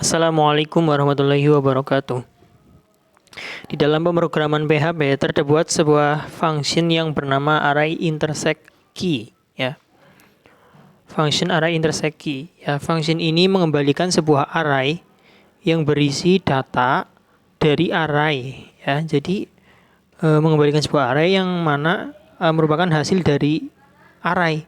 Assalamualaikum warahmatullahi wabarakatuh. Di dalam pemrograman PHP terdapat sebuah function yang bernama array intersect key, ya. Function array intersect key, ya. Function ini mengembalikan sebuah array yang berisi data dari array, ya. Jadi mengembalikan sebuah array yang mana merupakan hasil dari array,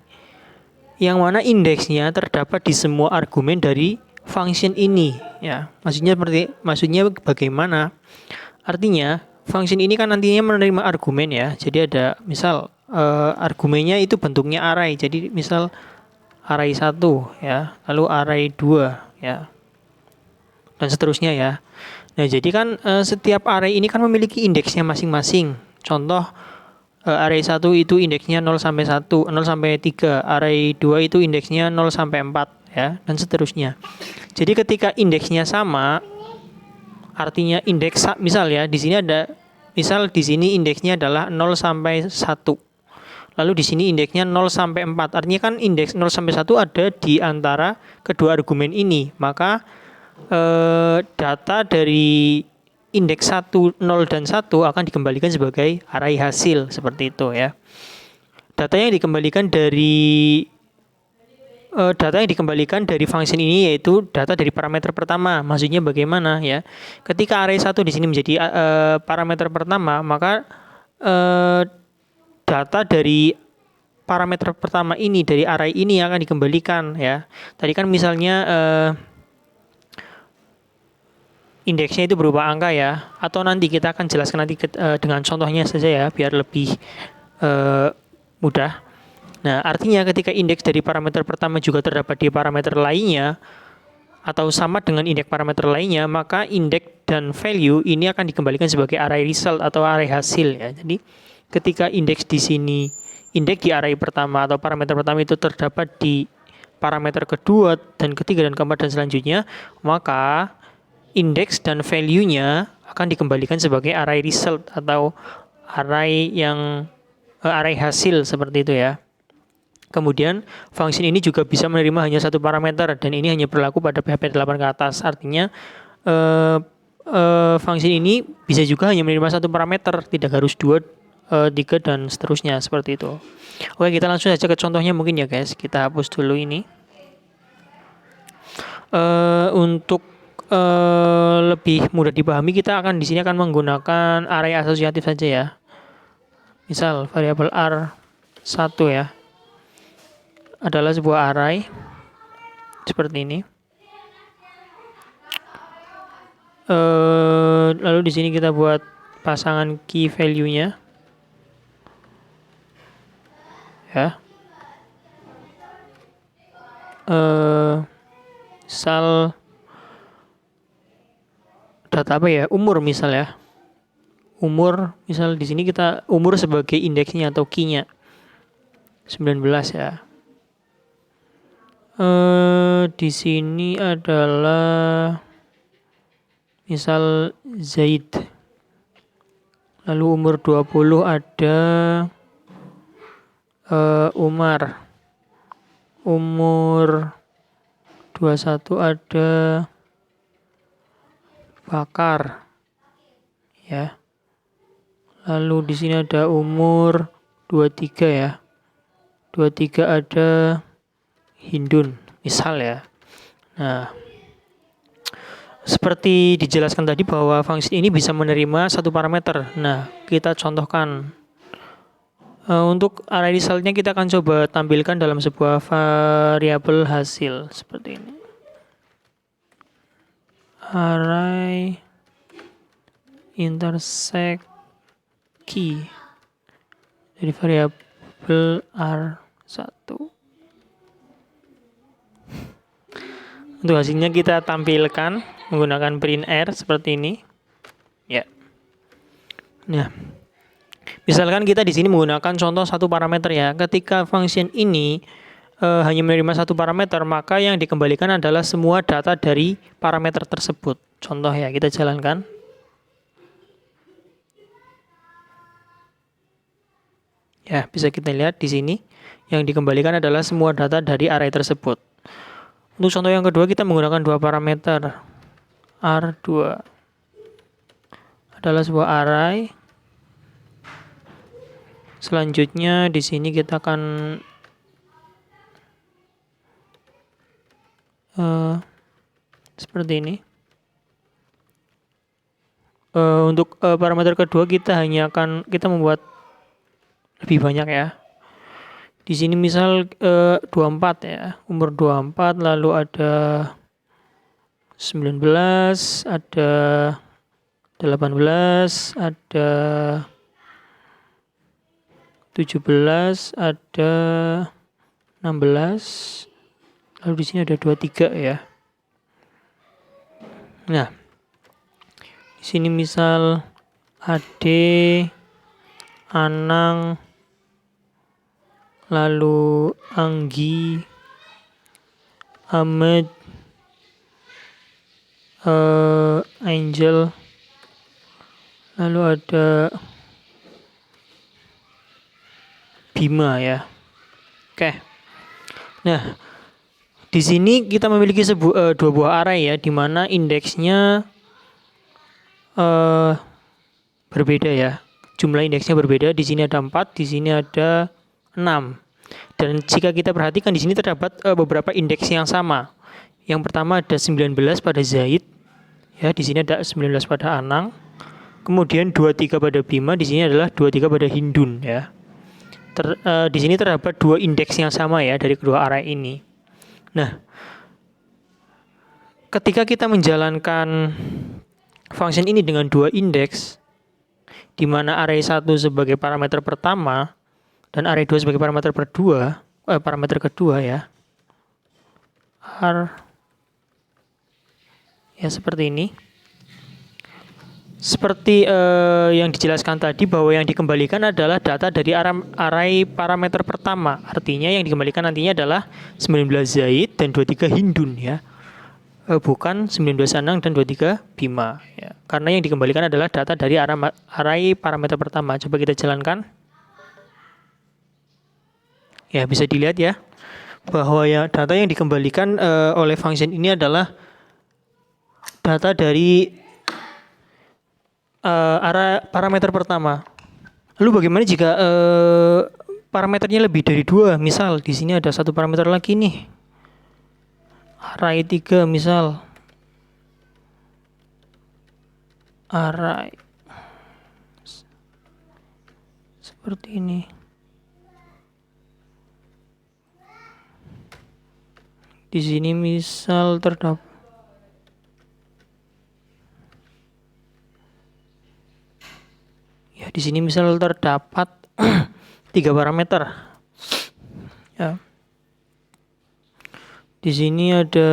yang mana indeksnya terdapat di semua argumen dari function ini, ya. Maksudnya bagaimana? Artinya function ini kan nantinya menerima argumen, ya. Jadi ada misal argumennya itu bentuknya array. Jadi misal array 1, ya, lalu array 2, ya, dan seterusnya, ya. Nah, jadi kan setiap array ini kan memiliki indeksnya masing-masing. Contoh array 1 itu indeksnya 0 sampai 1, 0 sampai 3, array 2 itu indeksnya 0 sampai 4, ya, dan seterusnya. Jadi ketika indeksnya sama, artinya indeks misal, ya, di sini ada misal di sini indeksnya adalah 0 sampai 1. Lalu di sini indeksnya 0 sampai 4. Artinya kan indeks 0 sampai 1 ada di antara kedua argumen ini. Maka data dari indeks 1, 0 dan 1 akan dikembalikan sebagai array hasil, seperti itu, ya. Data yang dikembalikan dari function ini yaitu data dari parameter pertama. Maksudnya bagaimana, ya? Ketika array 1 di sini menjadi parameter pertama, maka data dari parameter pertama ini dari array ini akan dikembalikan, ya. Tadi kan misalnya indeksnya itu berupa angka, ya, atau nanti kita akan jelaskan nanti dengan contohnya saja, ya, biar lebih mudah. Nah, artinya ketika indeks dari parameter pertama juga terdapat di parameter lainnya atau sama dengan indeks parameter lainnya, maka indeks dan value ini akan dikembalikan sebagai array result atau array hasil, ya. Jadi ketika indeks di sini, indeks di array pertama atau parameter pertama itu terdapat di parameter kedua dan ketiga dan keempat dan selanjutnya, maka indeks dan value-nya akan dikembalikan sebagai array result atau array hasil, seperti itu, ya. Kemudian function ini juga bisa menerima hanya satu parameter, dan ini hanya berlaku pada PHP 8 ke atas. Artinya function ini bisa juga hanya menerima satu parameter, tidak harus 2, 3 dan seterusnya, seperti itu. Oke, kita langsung saja ke contohnya mungkin, ya, guys. Kita hapus dulu ini. Untuk lebih mudah dipahami, kita akan di sini akan menggunakan array asosiatif saja, ya. Misal variabel R1, ya, adalah sebuah array seperti ini. Lalu di sini kita buat pasangan key value-nya, ya. Misal data apa, ya? Umur misal, ya. Umur misal di sini kita umur sebagai indeksnya atau key-nya 19, ya. Di sini adalah misal Zaid. Lalu umur 20 ada Umar. Umur 21 ada Bakar, ya. Lalu di sini ada umur 23, ya. 23 ada Hindun, misal, ya. Nah, seperti dijelaskan tadi bahwa function ini bisa menerima satu parameter. Nah, kita contohkan. Untuk array result-nya kita akan coba tampilkan dalam sebuah variabel hasil seperti ini. Array intersect key dari variabel R1. Untuk hasilnya kita tampilkan menggunakan printr seperti ini, ya. Nah, misalkan kita di sini menggunakan contoh satu parameter, ya. Ketika function ini hanya menerima satu parameter, maka yang dikembalikan adalah semua data dari parameter tersebut. Contoh, ya, kita jalankan. Ya, bisa kita lihat di sini yang dikembalikan adalah semua data dari array tersebut. Untuk contoh yang kedua kita menggunakan dua parameter. R2 adalah sebuah array. Selanjutnya di sini kita akan seperti ini. Untuk parameter kedua kita membuat lebih banyak ya. Di sini misal 24 ya, umur 24, lalu ada 19, ada 18, ada 17, ada 16, lalu di sini ada 23 ya. Nah, di sini misal Ade, Anang, lalu Anggi, Ahmed, Angel, lalu ada Bima ya. Oke. Nah, di sini kita memiliki dua buah array ya, di mana indeksnya berbeda ya. Jumlah indeksnya berbeda. Di sini ada 4, di sini ada 6. Dan jika kita perhatikan di sini terdapat beberapa indeks yang sama. Yang pertama ada 19 pada Zaid. Ya, di sini ada 19 pada Anang. Kemudian 23 pada Bima, di sini adalah 23 pada Hindun ya. Di sini terdapat dua indeks yang sama ya dari kedua array ini. Nah, ketika kita menjalankan function ini dengan dua indeks, di mana array 1 sebagai parameter pertama dan array 2 sebagai parameter kedua ya. Ya seperti ini. Seperti yang dijelaskan tadi, bahwa yang dikembalikan adalah data dari array parameter pertama. Artinya yang dikembalikan nantinya adalah 19 Zaid dan 23 Hindun ya. Bukan 19 Anang dan 23 Bima ya. Karena yang dikembalikan adalah data dari array parameter pertama. Coba kita jalankan. Ya, bisa dilihat ya, bahwa ya data yang dikembalikan oleh function ini adalah data dari array parameter pertama. Lalu bagaimana jika parameternya lebih dari 2? Misal di sini ada satu parameter lagi nih, array 3 misal. Array seperti ini. Di sini misal terdapat ya, di sini misal terdapat 3 parameter. Ya. Di sini ada,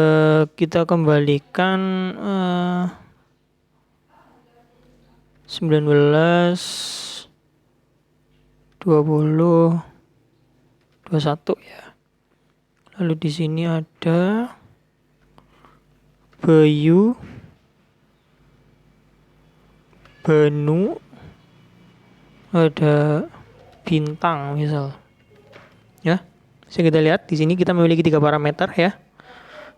kita kembalikan 19, 20, 21 ya. Lalu di sini ada Bayu, Banu, ada Bintang misal. Ya. Bisa kita lihat di sini kita memiliki 3 parameter ya.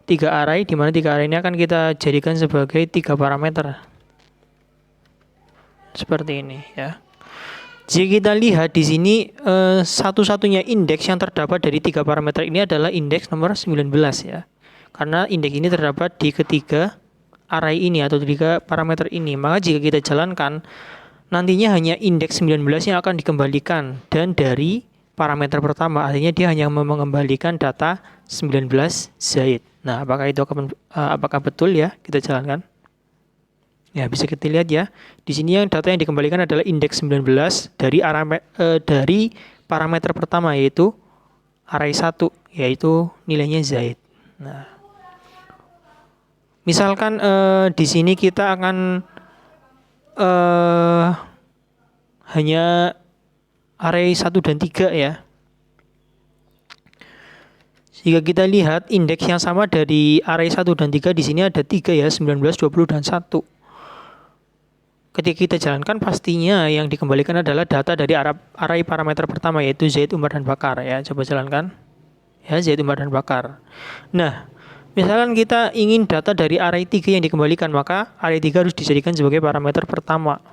3 array, di mana 3 array ini akan kita jadikan sebagai 3 parameter. Seperti ini ya. Jika kita lihat di sini satu-satunya indeks yang terdapat dari 3 parameter ini adalah indeks nomor 19 ya. Karena indeks ini terdapat di ketiga array ini atau 3 parameter ini. Maka jika kita jalankan, nantinya hanya indeks 19 yang akan dikembalikan dan dari parameter pertama, artinya dia hanya mengembalikan data 19 Zaid. Nah, apakah betul ya? Kita jalankan. Ya, bisa kita lihat ya. Di sini yang data yang dikembalikan adalah indeks 19 dari parameter pertama, yaitu array 1, yaitu nilainya Zaid. Nah, misalkan di sini kita akan hanya array 1 dan 3 ya. Jika kita lihat indeks yang sama dari array 1 dan 3, di sini ada 3 ya, 19, 20 dan 1. Ketika kita jalankan, pastinya yang dikembalikan adalah data dari array parameter pertama, yaitu Zaid, Umar dan Bakar ya. Coba jalankan. Ya, Zaid, Umar dan Bakar. Nah, Misalkan kita ingin data dari array 3 yang dikembalikan, maka array 3 harus dijadikan sebagai parameter pertama.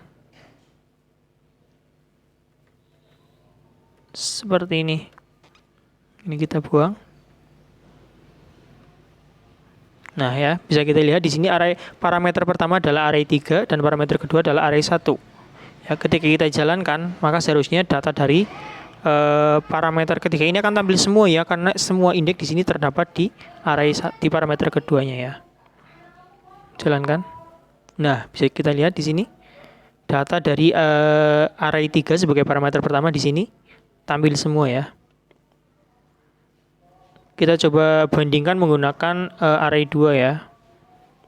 Seperti ini. Ini kita buang. Nah ya, bisa kita lihat di sini array parameter pertama adalah array 3 dan parameter kedua adalah array 1. Ya, ketika kita jalankan, maka seharusnya data dari parameter ketiga ini akan tampil semua ya, karena semua indeks di sini terdapat di array di parameter keduanya ya. Jalankan. Nah, bisa kita lihat di sini data dari array 3 sebagai parameter pertama di sini tampil semua ya. Kita coba bandingkan menggunakan array 2 ya.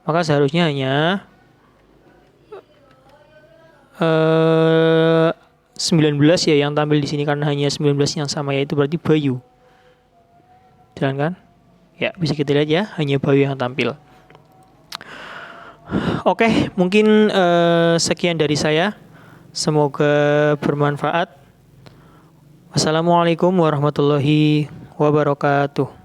Maka seharusnya hanya 19 ya yang tampil di sini, karena hanya 19 yang sama, yaitu berarti Bayu. Jalan kan? Ya, bisa kita lihat ya, hanya Bayu yang tampil. Oke, mungkin sekian dari saya. Semoga bermanfaat. Wassalamualaikum warahmatullahi wabarakatuh.